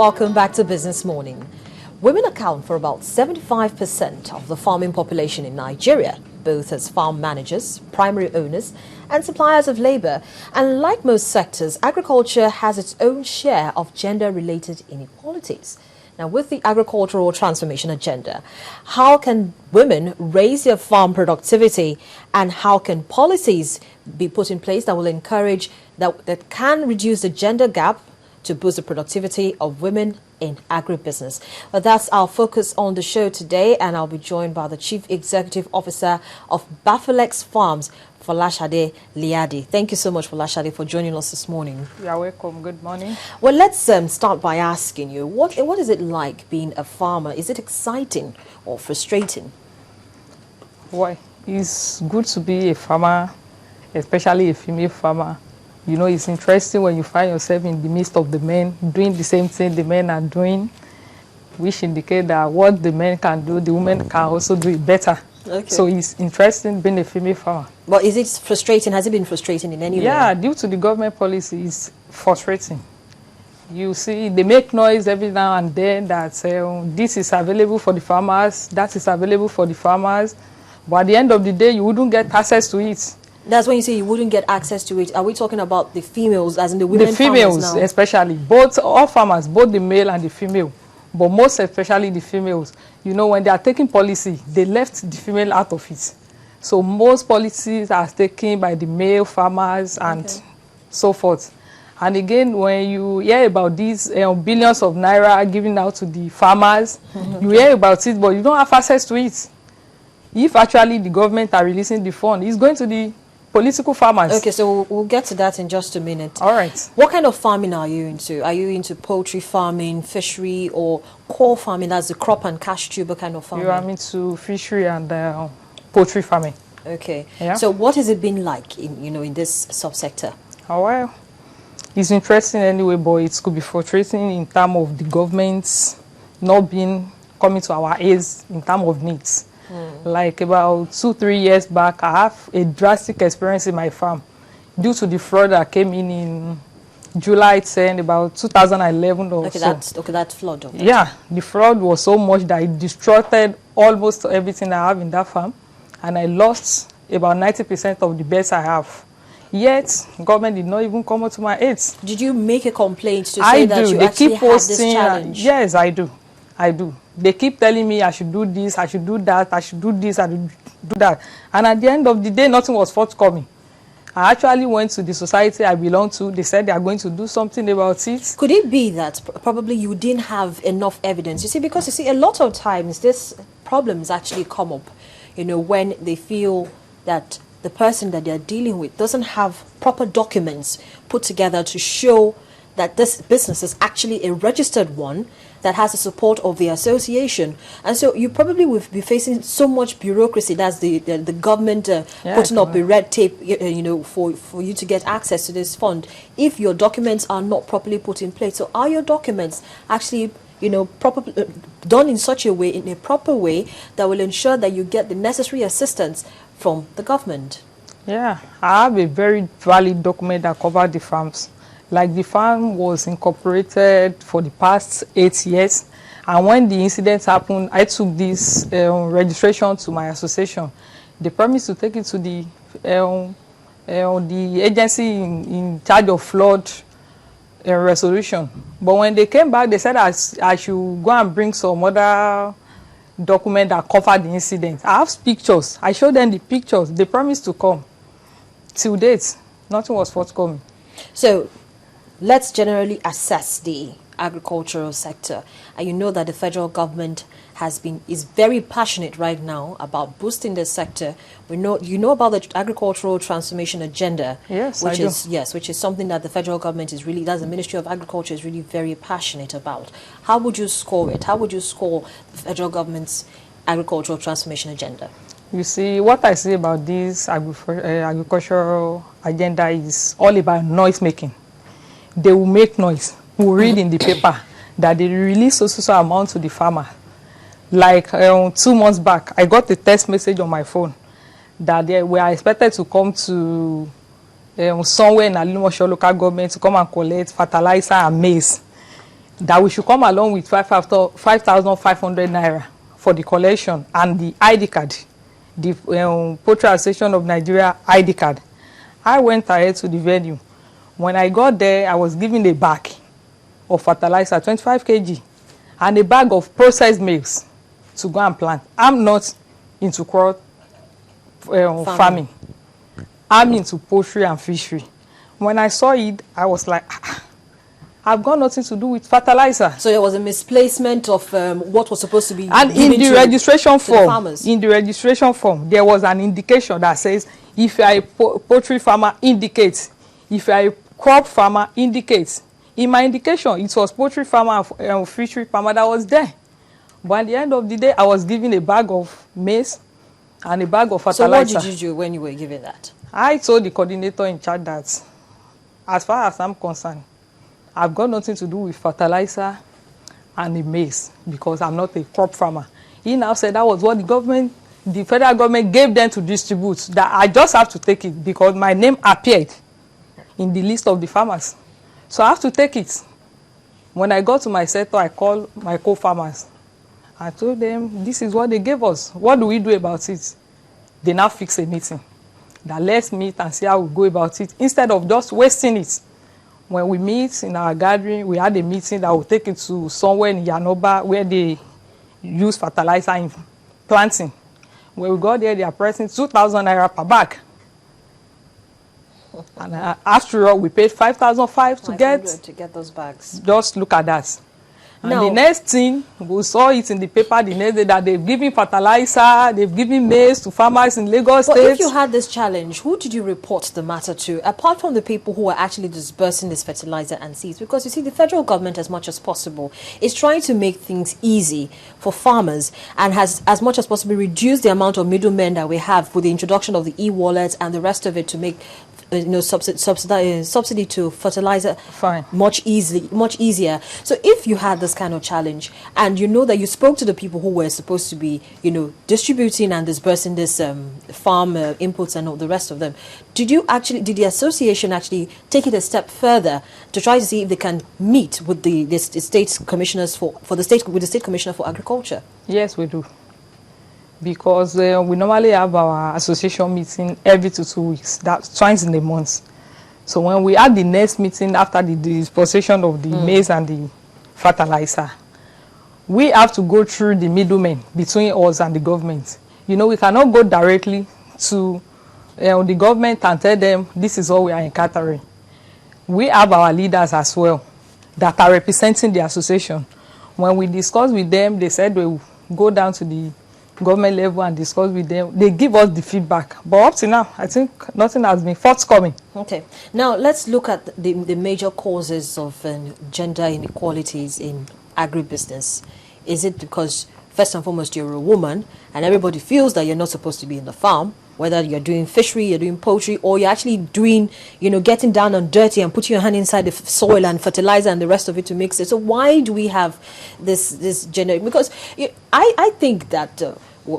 Welcome back to Business Morning. Women account for about 75% of the farming population in Nigeria, both as farm managers, primary owners, and suppliers of labor. And like most sectors, agriculture has its own share of gender-related inequalities. Now, with the agricultural transformation agenda, how can women raise their farm productivity, and how can policies be put in place that will encourage, that can reduce the gender gap to boost the productivity of women in agribusiness? But that's our focus on the show today, and I'll be joined by the Chief Executive Officer of Bafelex Farms, Folashade Liadi. Thank you so much, Folashade, for joining us this morning. You're welcome. Good morning. Well, let's start by asking you, what is it like being a farmer? Is it exciting or frustrating? Well, it's good to be a farmer, especially a female farmer. You know, it's interesting when you find yourself in the midst of the men doing the same thing the men are doing, which indicate that what the men can do, the women can also do it better. Okay. So it's interesting being a female farmer. But is it frustrating? Has it been frustrating in any way? Yeah, due to the government policy, it's frustrating. You see, they make noise every now and then that this is available for the farmers, that is available for the farmers. But at the end of the day, you wouldn't get access to it. That's when you say you wouldn't get access to it. Are we talking about the females, as in the women? The females, especially. All farmers, both the male and the female. But most especially the females. You know, when they are taking policy, they left the female out of it. So most policies are taken by the male farmers and so forth. And again, when you hear about these billions of naira given out to the farmers, you hear about it, but you don't have access to it. If actually the government are releasing the fund, it's going to the political farmers. Okay, so we'll get to that in just a minute. All right. What kind of farming are you into? Are you into poultry farming, fishery, or core farming? That's the crop and cash tuber kind of farming. I'm into fishery and poultry farming. Okay. Yeah. So what has it been like in this subsector? Oh, well, it's interesting anyway, but it could be frustrating in terms of the governments not coming to our aid in terms of needs. Like about 2-3 years back, I have a drastic experience in my farm due to the flood that came in July 10, about 2011 or so. That flood. Okay. Yeah, the flood was so much that it destroyed almost everything I have in that farm, and I lost about 90% of the birds I have. Yet, government did not even come up to my aid. Did you make a complaint to say that you actually had this challenge? Yes, I do. They keep telling me I should do this, I should do that, I should do this, I should do that. And at the end of the day, nothing was forthcoming. I actually went to the society I belong to. They said they are going to do something about it. Could it be that probably you didn't have enough evidence? You see, because you see, a lot of times these problems actually come up, when they feel that the person that they're dealing with doesn't have proper documents put together to show that this business is actually a registered one that has the support of the association. And so you probably will be facing so much bureaucracy. That's the government putting up a red tape, for you to get access to this fund if your documents are not properly put in place. So are your documents actually done in such a way, in a proper way, that will ensure that you get the necessary assistance from the government? Yeah, I have a very valid document that covers the farms. Like, the farm was incorporated for the past 8 years, and when the incident happened, I took this registration to my association. They promised to take it to the agency in charge of flood resolution. But when they came back, they said I should go and bring some other document that covered the incident. I have pictures. I showed them the pictures. They promised to come. Till date, nothing was forthcoming. So let's generally assess the agricultural sector. And you know that the federal government is very passionate right now about boosting the sector. You know about the agricultural transformation agenda. Yes, which is something that the federal government that's the Ministry of Agriculture is really very passionate about. How would you score it? How would you score the federal government's agricultural transformation agenda? You see, what I say about this agricultural agenda is all about noise making. They will make noise. We'll read in the paper that they release so amount to the farmer. Like 2 months back, I got a text message on my phone that they were expected to come to somewhere in Alimosho local government to come and collect fertilizer and maize. that we should come along with 5,500 naira for the collection and the ID card, the Prt1 Association of Nigeria ID card. I went ahead to the venue. When I got there, I was given a bag of fertilizer, 25 kg, and a bag of processed maize to go and plant. I'm not into crop farming. I'm into poultry and fishery. When I saw it, I was like, I've got nothing to do with fertilizer. So there was a misplacement of what was supposed to be. And in the registration form, there was an indication that says, if you are a poultry farmer, indicate. If you are a crop farmer, indicate. In my indication, it was poultry farmer and fishery farmer that was there. But at the end of the day, I was given a bag of maize and a bag of fertilizer. So what did you do when you were given that? I told the coordinator in charge that, as far as I'm concerned, I've got nothing to do with fertilizer and the maize because I'm not a crop farmer. He now said that was what the federal government gave them to distribute, that I just have to take it because my name appeared in the list of the farmers. So I have to take it. When I got to my sector, I called my co-farmers. I told them, this is what they gave us. What do we do about it? They now fix a meeting. That let's meet and see how we go about it instead of just wasting it. When we meet in our gathering, we had a meeting that will take it to somewhere in Yanoba where they use fertilizer in planting. When we got there, they are pricing 2,000 naira per bag. And after all, we paid 5,500 to get those bags. Just look at that. And now, the next thing, we saw it in the paper the next day that they've given fertilizer, they've given maize to farmers in Lagos State. But if you had this challenge, who did you report the matter to, apart from the people who are actually disbursing this fertilizer and seeds? Because you see, the federal government, as much as possible, is trying to make things easy for farmers and has, as much as possible, reduced the amount of middlemen that we have with the introduction of the e-wallets and the rest of it to make subsidy to fertilizer much easier. So if you had this kind of challenge and you know that you spoke to the people who were supposed to be, distributing and disbursing this farm inputs and all the rest of them, did the association actually take it a step further to try to see if they can meet with the state commissioners with the state commissioner for agriculture? Yes, we do. Because we normally have our association meeting every 2 weeks, that's twice in a month. So when we had the next meeting after the disposition of the maize and the fertilizer, we have to go through the middlemen between us and the government. We cannot go directly to the government and tell them this is what we are encountering. We have our leaders as well that are representing the association. When we discuss with them, they said we will go down to the government level and discuss with them. They give us the feedback, but up to now I think nothing has been forthcoming. Okay, now let's look at the major causes of gender inequalities in agribusiness. Is it because first and foremost you're a woman and everybody feels that you're not supposed to be in the farm, whether you're doing fishery, you're doing poultry, or you're actually doing, getting down and dirty and putting your hand inside the soil and fertilizer and the rest of it to mix it? So why do we have this gender? Because I think that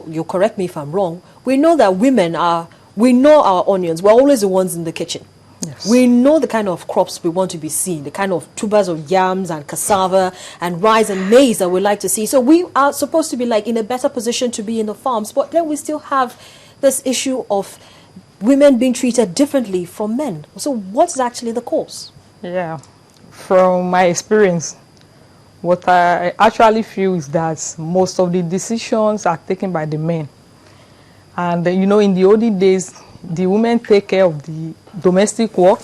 you correct me if I'm wrong, we know that we know our onions. We're always the ones in the kitchen. Yes. We know the kind of crops we want to be seeing, the kind of tubers of yams and cassava and rice and maize that we like to see. So we are supposed to be in a better position to be in the farms, but then we still have this issue of women being treated differently from men. So what's actually the cause? Yeah, from my experience, what I actually feel is that most of the decisions are taken by the men. And, in the olden days, the women take care of the domestic work,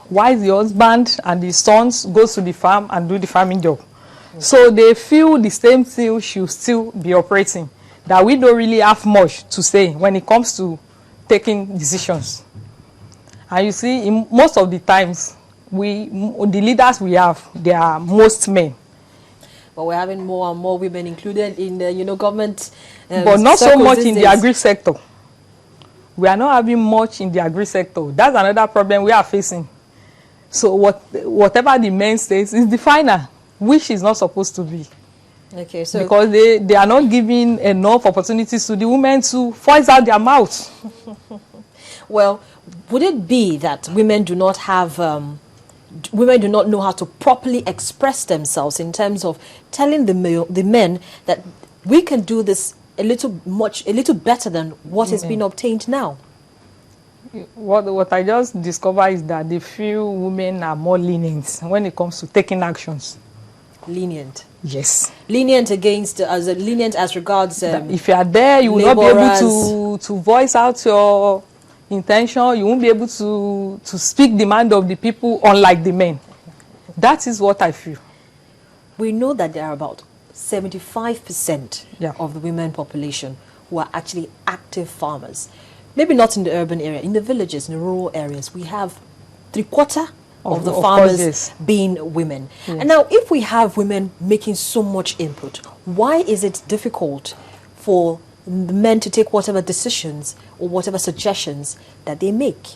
while the husband and the sons go to the farm and do the farming job. Okay. So they feel the same thing should still be operating, that we don't really have much to say when it comes to taking decisions. And you see, in most of the times, the leaders we have, they are most men. But we're having more and more women included in the, government. But not so much in the agri sector. We are not having much in the agri sector. That's another problem we are facing. So whatever the men says is the final, which is not supposed to be. Okay, so because they are not giving enough opportunities to the women to voice out their mouths. Well, would it be that women do not have women do not know how to properly express themselves in terms of telling the men that we can do this a little better than what has been obtained now. What I just discovered is that the few women are more lenient when it comes to taking actions. Lenient. Yes. Lenient against, lenient as regards. If you are there, you will not be able to voice out your intention. You won't be able to speak the mind of the people, unlike the men. That is what I feel. We know that there are about 75% of the women population who are actually active farmers. Maybe not in the urban area, in the villages, in the rural areas, we have 3/4 of the farmers being women. Yes. And now, if we have women making so much input, why is it difficult for the men to take whatever decisions or whatever suggestions that they make?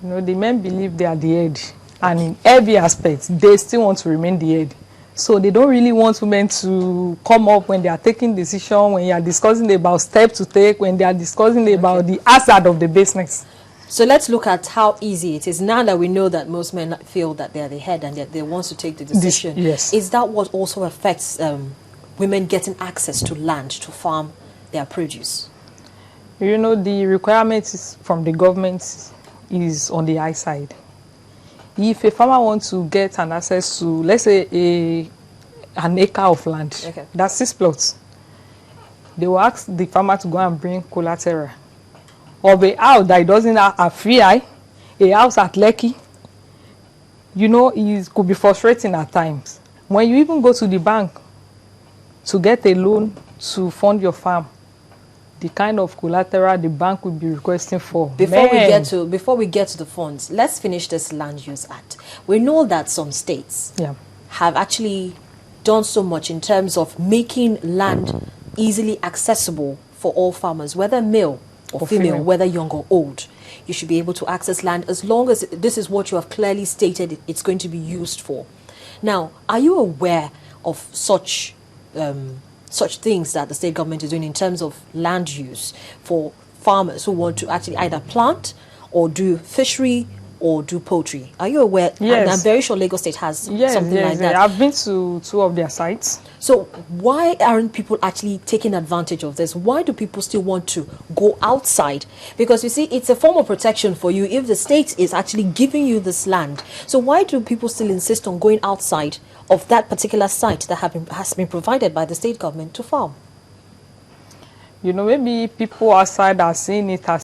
You know, the men believe they are the head, and in every aspect, they still want to remain the head. So they don't really want women to come up when they are taking decision, when you are discussing about steps to take, when they are discussing about the hazard of the business. So let's look at how easy it is now that we know that most men feel that they are the head and that they want to take the decision. Yes. Is that what also affects women getting access to land to farm their produce? You know, the requirements from the government is on the high side. If a farmer wants to get an access to, let's say, an acre of land, that's 6 plots, they will ask the farmer to go and bring collateral of a house that doesn't have a free eye, a house at Lekki. You know, it could be frustrating at times. When you even go to the bank to get a loan to fund your farm, the kind of collateral the bank will be requesting for. Before we get to the funds, let's finish this Land Use Act. We know that some states have actually done so much in terms of making land easily accessible for all farmers, whether male or female, whether young or old. You should be able to access land as long as this is what you have clearly stated it's going to be used for. Now, are you aware of such things that the state government is doing in terms of land use for farmers who want to actually either plant or do fishery or do poultry? Are you aware? Yes. And I'm very sure Lagos State has something like that. I've been to 2 of their sites. So why aren't people actually taking advantage of this? Why do people still want to go outside? Because you see, it's a form of protection for you if the state is actually giving you this land. So why do people still insist on going outside of that particular site that has been provided by the state government to farm? You know, maybe people outside are seeing it as